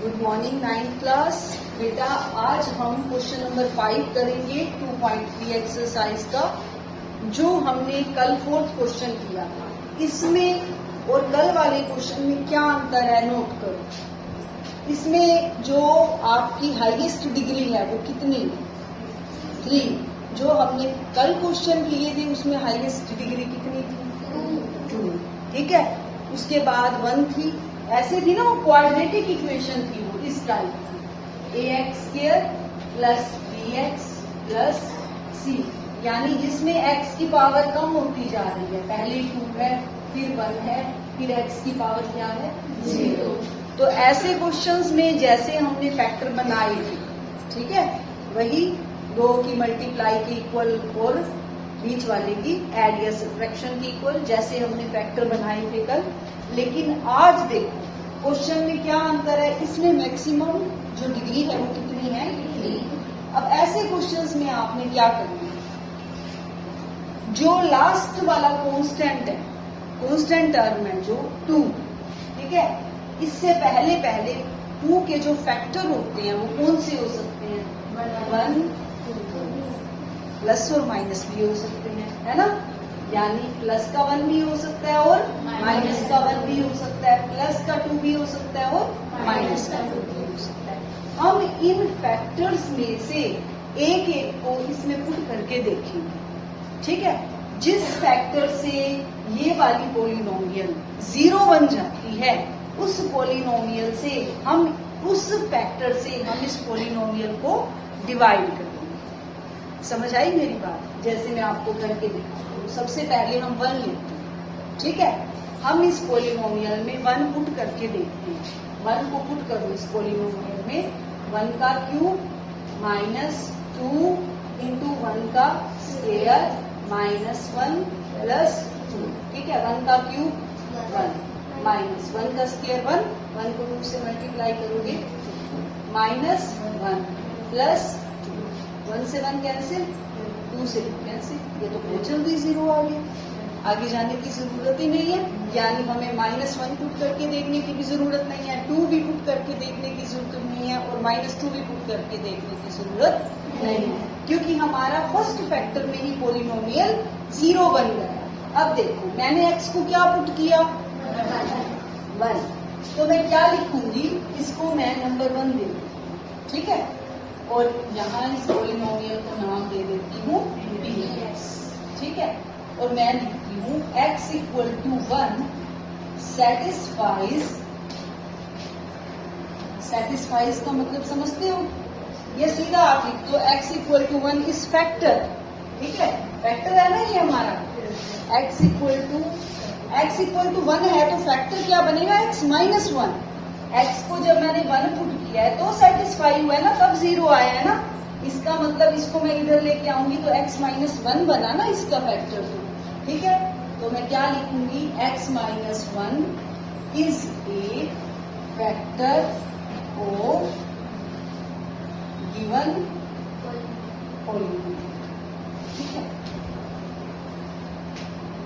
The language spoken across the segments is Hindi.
Good morning 9th class. बेटा आज हम क्वेश्चन नंबर 5 करेंगे 2.3 एक्सरसाइज का, जो हमने कल 4th क्वेश्चन किया था। इसमें और कल वाले क्वेश्चन में क्या अंतर है नोट करो। इसमें जो आपकी हाईएस्ट डिग्री है वो कितनी, 3। जो हमने कल क्वेश्चन किए थे उसमें हाईएस्ट डिग्री कितनी थी, 2। ठीक है, उसके बाद 1 थी, ऐसे थी ना, वो क्वाड्रेटिक इक्वेशन थी वो इस टाइप की, ax² plus bx plus c, यानी जिसमें x की पावर कम होती जा रही है। पहले 2 है, फिर 1 है, फिर x की पावर क्या है, 0। तो ऐसे क्वेश्चंस में जैसे हमने फैक्टर बनाए थे, ठीक है, वही 2 की मल्टीप्लाई के इक्वल और बीच वाले की एड या सब्ट्रैक्शन की इक्वल, जैसे हमने फैक्टर बनाए थे कल। लेकिन आज देखो क्वेश्चन में क्या अंतर है। इसमें मैक्सिमम जो डिग्री है वो कितनी है, 3। अब ऐसे क्वेश्चंस में आपने क्या करना है, जो लास्ट वाला कांस्टेंट है, कांस्टेंट टर्म है जो 2, ठीक है, इससे पहले 2 के जो फैक्टर होते हैं वो कौन से हो सकते हैं, 1, प्लस और माइनस भी हो सकते हैं, है ना। यानी प्लस का 1 भी हो सकता है और माइनस का 1 भी हो सकता है, प्लस का 2 भी हो सकता है और माइनस का 2 भी हो सकता है। हम इन फैक्टर्स में से एक एक को इसमें पुट करके देखेंगे, ठीक है। जिस फैक्टर से ये वाली पॉलिनोमियल 0 बन जाती है, उस पॉलिनोमियल से हम, उस फैक्टर से हम इस पॉलिनोमियल को डिवाइड करेंगे। समझ आई मेरी बात? जैसे मैं आपको करके दिखाती हूँ। सबसे पहले हम 1 लेते हैं, ठीक है। हम इस पॉलिनोमियल में 1 पुट करके देखते हैं। 1 को पुट करो इस पॉलिनोमियल में, 1 का क्यूब माइनस 2 इंटू 1 का स्क्वायर माइनस 1 प्लस 2, ठीक है। 1 का क्यूब 1 माइनस 1 का स्क्वायर 1 को 2 से मल्टीप्लाई करोगे माइनस 1 प्लस 1 से 1 कैंसिल, 2 से 2 कैंसिल, ये तो बहुत जल्दी 0 आ गया। आगे जाने की जरूरत ही नहीं है, यानी हमें -1 पुट करके देखने की भी जरूरत नहीं है, 2 भी पुट करके देखने की जरूरत नहीं है, और -2 भी पुट करके देखने की जरूरत नहीं है, क्योंकि हमारा फर्स्ट फैक्टर में ही पॉलिनोमियल 0 बन गया। अब देखो मैंने x को क्या पुट किया, 1, तो मैं क्या लिखूंगी, इसको मैं नंबर 1 दे दूंगी, ठीक है। और यहाँ इस पॉलिनोमियल को नाम दे देती हूँ bx, ठीक है। और मैं लिखती हूँ x इक्वल टू 1 सेटिस्फाइज का मतलब समझते हो, ये सीधा आप लिख दो, x इक्वल टू 1 इस फैक्टर, ठीक है, फैक्टर है ना ये हमारा। x इक्वल टू 1 है तो फैक्टर क्या बनेगा, x माइनस 1। x को जब मैंने 1 पुट किया है तो सेटिस्फाई हुआ है ना, तब 0 आया है ना। इसका मतलब इसको मैं इधर लेके आऊंगी तो x माइनस 1 बना ना इसका फैक्टर, तो ठीक है। तो मैं क्या लिखूंगी, x minus 1 is a factor of given polynomial, ठीक है।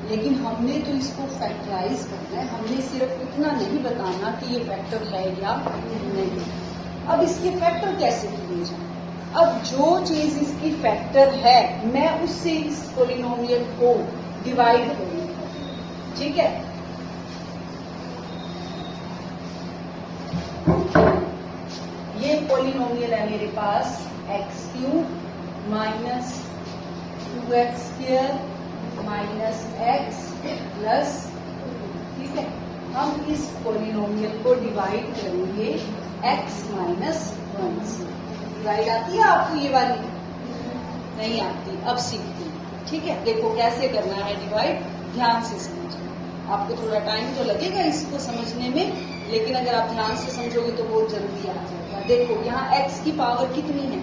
लेकिन हमने तो इसको फैक्टराइज करना है, हमने सिर्फ इतना नहीं बताना कि ये फैक्टर है या नहीं। अब इसके फैक्टर कैसे किए जाए, अब जो चीज इसकी फैक्टर है मैं उससे इस पॉलिनोमियल को डिवाइड करूंगी, ठीक है। ये पॉलिनोमियल है मेरे पास x³ minus 2x² minus x plus, ठीक है। हम इस पॉलिनोमियल को डिवाइड करेंगे x माइनस 1 से। डिवाइड आती है आपको ये वाली, नहीं आती, अब सीखते हैं, ठीक है। देखो कैसे करना है डिवाइड, ध्यान से समझना। आपको थोड़ा टाइम तो लगेगा इसको समझने में, लेकिन अगर आप ध्यान से समझोगे तो बहुत जल्दी आ जाएगा। देखो यहाँ x की पावर कितनी है,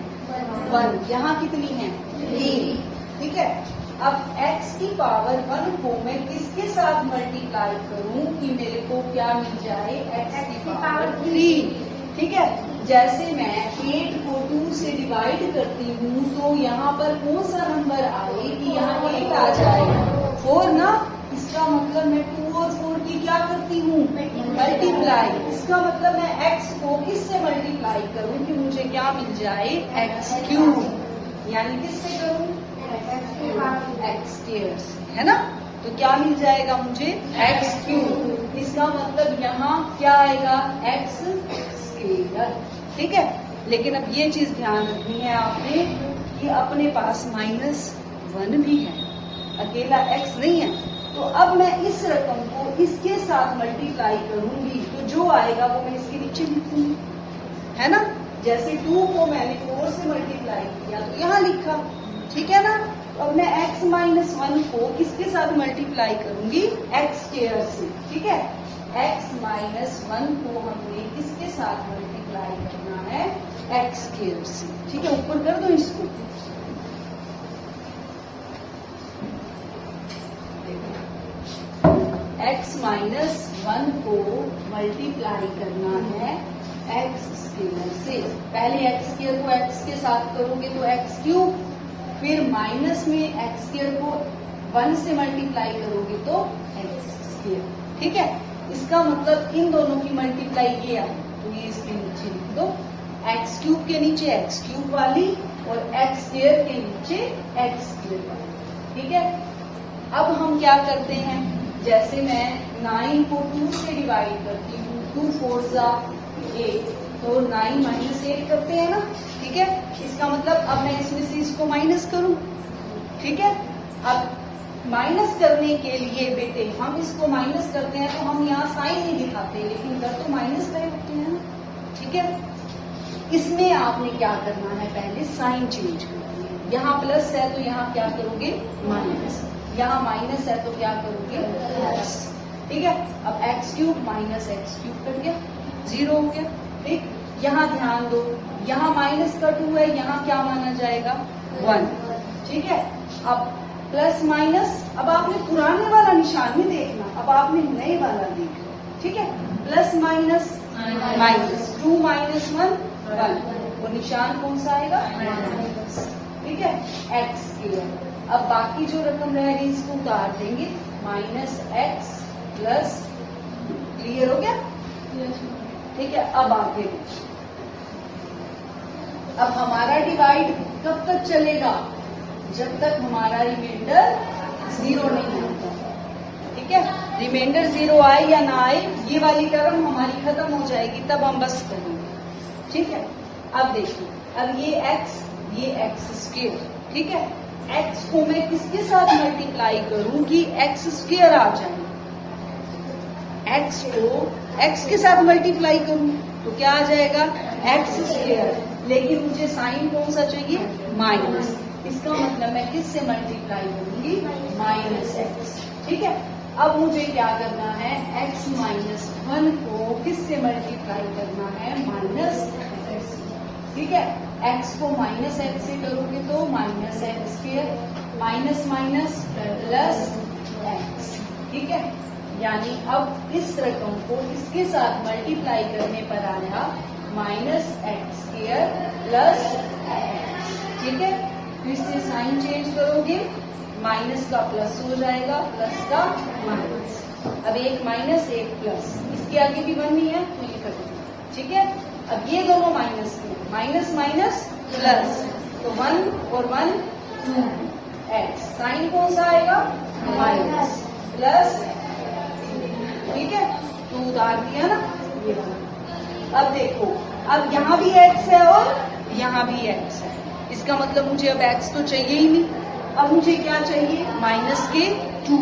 1, यहाँ कितनी है, 3, ठीक है। अब x की पावर 1 को मैं किसके साथ मल्टीप्लाई करूं कि मेरे को क्या मिल जाए, x की पावर 3, ठीक है। जैसे मैं 8 को 2 से डिवाइड करती हूँ तो यहाँ पर कौन सा नंबर आए कि यहाँ 8 आ जाए, 4 ना। इसका मतलब मैं 2 और 4 की क्या करती हूँ, मल्टीप्लाई। इसका मतलब मैं x को किससे मल्टीप्लाई करूं कि मुझे क्या मिल जाए, एक्स क्यूब, यानी किससे करूं, एक्स स्क्वायर से, है ना। तो क्या मिल जाएगा मुझे, एक्स क्यूब। इसका मतलब यहाँ क्या आएगा, एक्स स्क्वायर, ठीक है। लेकिन अब ये चीज ध्यान रखनी है आपने कि अपने पास -1 भी है, अकेला x नहीं है। तो अब मैं इस रकम को इसके साथ मल्टीप्लाई करूंगी तो जो आएगा वो मैं इसके नीचे लिखूंगी, है ना। जैसे 2 को मैंने 4 से मल्टीप्लाई किया तो यहाँ लिखा, ठीक है ना। तो अब मैं x - 1 को किसके साथ मल्टीप्लाई करूंगी, x स्क्वायर से, ठीक है। x - 1 को हमने किसके साथ मल्टीप्लाई करना है, x स्क्वायर से, ठीक है। ऊपर कर दो इसको, x - 1 को मल्टीप्लाई करना है x स्क्वायर से। पहले x स्क्वायर को x के साथ करोगे तो x क्यूब, फिर माइनस में x स्क्वायर को 1 से मल्टीप्लाई करोगे तो x स्क्वायर, ठीक है। इसका मतलब इन दोनों की मल्टीप्लाई ये आई, तो ये इसके नीचे लिख दो, x क्यूब के नीचे x क्यूब वाली और x स्क्वायर के नीचे x स्क्वायर वाली, ठीक है। अब हम क्या करते हैं, जैसे मैं 9 को 2 से डिवाइड करती हूँ, 2 4 ज़ा 8, तो 9 - 8 करते हैं ना, ठीक है। इसका मतलब अब मैं इसमें से इसको माइनस करूं, ठीक है। अब माइनस करने के लिए बेटे हम इसको माइनस करते हैं तो हम यहाँ साइन नहीं दिखाते, लेकिन कर तो माइनस रहे होते हैं ना, ठीक है। इसमें आपने क्या करना है, पहले साइन चेंज करनी है। यहाँ प्लस है तो यहाँ क्या करोगे, माइनस, यहाँ माइनस है तो क्या करोगे, प्लस, ठीक है। अब x cube minus x cube cut गया, 0 हो गया, ठीक। यहाँ ध्यान दो, यहाँ माइनस का 2 है, यहाँ क्या माना जाएगा, 1, ठीक है। अब प्लस माइनस, अब आपने पुराने वाला निशान नहीं देखना, अब आपने नए वाला देखना, ठीक है। प्लस माइनस माइनस, 2 - 1 1, वो निशान कौन सा आएगा, माइनस, ठीक है, एक्स स्क्वायर। अब बाकी जो रकम रहेगी इसको उतार देंगे, -x प्लस, क्लियर हो गया, ठीक है। अब आगे अब हमारा डिवाइड कब तक चलेगा, जब तक हमारा रिमाइंडर 0 नहीं आता, ठीक है। रिमाइंडर 0 आए या ना आए, ये वाली टर्म हमारी खत्म हो जाएगी, तब हम बस करेंगे, ठीक है। अब देखिए, अब ये x स्क्वायर, ठीक है। x को मैं किसके साथ मल्टीप्लाई करूं कि x स्क्वायर आ जाए, x को x के साथ मल्टीप्लाई करूं तो क्या आ जाएगा, x स्क्वायर, लेकिन मुझे साइन कौन सा चाहिए, माइनस। इसका मतलब मैं किससे मल्टीप्लाई करूंगी, -x, ठीक है। अब मुझे क्या करना है, x - 1 को किससे मल्टीप्लाई करना है, -x, ठीक है। x को -x से करोगे तो -x square, minus minus plus x, ठीक है। यानी अब इस रकम को इसके साथ मल्टीप्लाई करने पर आया -x स्क्वायर प्लस x, ठीक है। फिर से साइन चेंज करोगे, माइनस का प्लस हो जाएगा, प्लस का माइनस। अब एक माइनस एक प्लस, इसके आगे भी 1 नहीं है तो ये कटेगा, ठीक है। अब ये दोनों माइनस के, माइनस माइनस प्लस, तो 1 और 1 2, x साइन कौन सा आएगा, माइनस प्लस, ठीक है। तो उतार दिया ना ये वाला। अब देखो, अब यहाँ भी x है और यहाँ भी x है, इसका मतलब मुझे अब x तो चाहिए ही नहीं, अब मुझे क्या चाहिए, -2।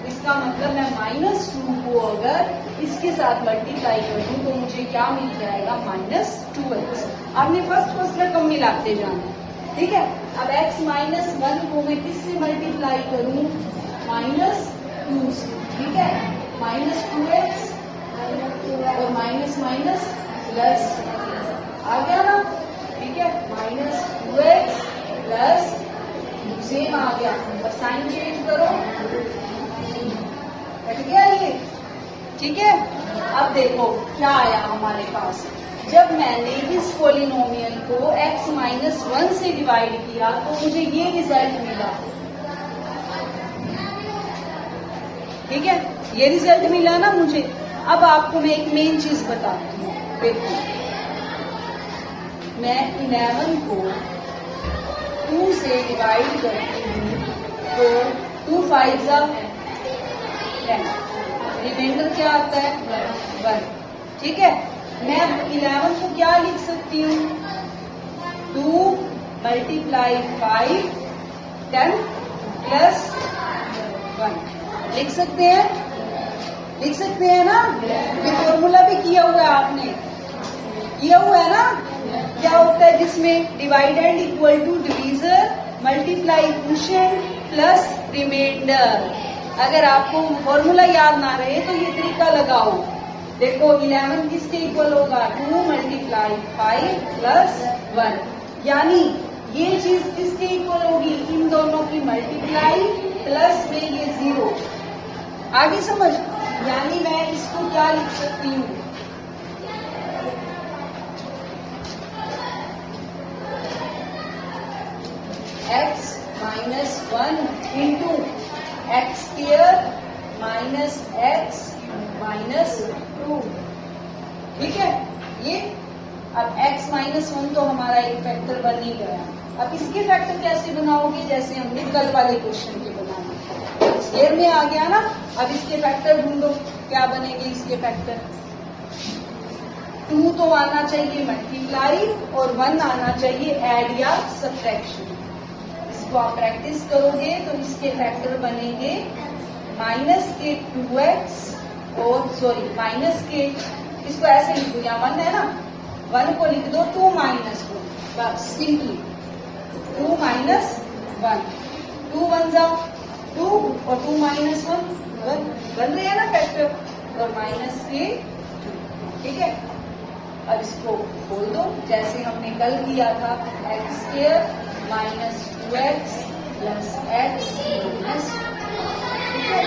इसका मतलब मैं -2 को अगर इसके साथ मल्टीप्लाई कर दूं तो मुझे क्या मिल जाएगा, -2x। आपने फर्स्ट रकम मिलाते जाना, ठीक है। अब x - 1 को मैं किससे मल्टीप्लाई करूं, -2 से, ठीक है। -2x और माइनस माइनस प्लस आ गया ना, ठीक है। -2x प्लस सेम आ गया, और साइन चेंज करो, कट गया ये, ठीक है। अब देखो क्या आया हमारे पास, जब मैंने इस पोलिनोमियल को x - 1 से डिवाइड किया तो मुझे ये रिजल्ट मिला, ठीक है। ये रिजल्ट मिला ना मुझे। अब आपको मैं एक मेन चीज बताती हूँ, देखो मैं 11 को 2 से डिवाइड करती हूँ तो 2 5 जा 10, रिमाइंडर क्या आता है 1। ठीक है, मैं 11 को क्या लिख सकती हूँ 2 मल्टीप्लाई 5 10 प्लस 1 लिख सकते हैं, लिख सकते हैं ना। ये फॉर्मूला भी किया हुआ है, आपने किया हुआ है ना। क्या होता है जिसमें dividend equal to divisor multiply quotient plus remainder. अगर आपको फॉर्मूला याद ना रहे तो ये तरीका लगाओ। देखो 11 किसके इक्वल होगा 2 मल्टीप्लाई 5 प्लस 1, यानी ये चीज किसके इक्वल होगी इन दोनों की मल्टीप्लाई प्लस में ये 0। आगे समझ, यानी मैं इसको क्या लिख सकती हूँ x minus 1 into x square minus x minus 2। ठीक है, ये अब x माइनस 1 तो हमारा एक फैक्टर बन ही गया। अब इसके फैक्टर कैसे बनाओगे, जैसे हमने कल वाले क्वेश्चन के बनाए, स्क्वायर में आ गया ना। अब इसके फैक्टर ढूंढो, क्या बनेंगे इसके फैक्टर। 2 तो आना चाहिए मल्टीप्लाई और 1 आना चाहिए ऐड या सब्ट्रैक्शन। इसको आप प्रैक्टिस करोगे तो इसके फैक्टर बनेंगे माइनस के 2x और सॉरी माइनस के, इसको ऐसे लिख दो, यहाँ 1 है ना, 1 को लिख दो 2 माइनस 1, बस सिंपली 2 माइनस 1, 2 1 जा 2 और 2 माइनस 1 बन रहे हैं ना फैक्टर, और माइनस के। ठीक है, अब इसको खोल दो जैसे हमने कल किया था, x square minus 2x plus x minus. ठीक है,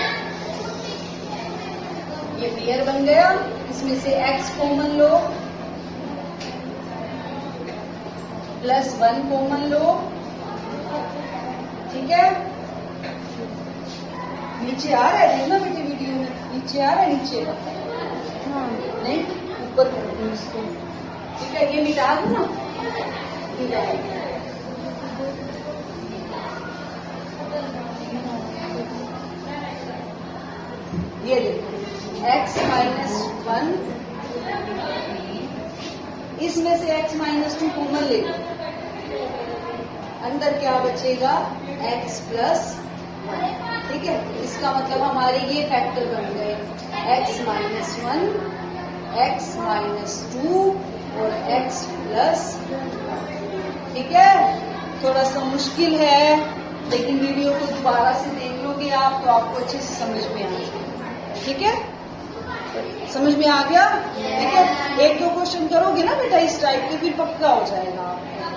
ये पेयर बन गया, इसमें से x कॉमन लो प्लस 1 कॉमन लो। ठीक है, नीचे आ रहा है, देखना बेटे वीडियो में नीचे आ रहा है, नीचे नहीं ऊपर कर दूँ इसको। ठीक है, ये मिटा दो ना, ये देखो x माइनस 1, इसमें से x माइनस 2 कॉमन ले लो, अंदर क्या बचेगा x प्लस 1। ठीक है, इसका मतलब हमारे ये फैक्टर बन गए x माइनस 1, x माइनस 2 और x प्लस 1। ठीक है, थोड़ा सा मुश्किल है, लेकिन वीडियो को दोबारा से देख लोगे आप तो आपको अच्छे से समझ में आ जाएगा। ठीक है, समझ में आ गया। ठीक है, 1-2 क्वेश्चन करोगे ना बेटा इस टाइप के, फिर पक्का हो जाएगा।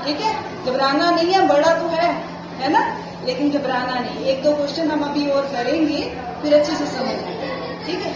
ठीक है, घबराना नहीं है, बड़ा तो है ना, लेकिन घबराना नहीं। 1-2 क्वेश्चन हम अभी और करेंगे, फिर अच्छे से समझ आएगा। ठीक है।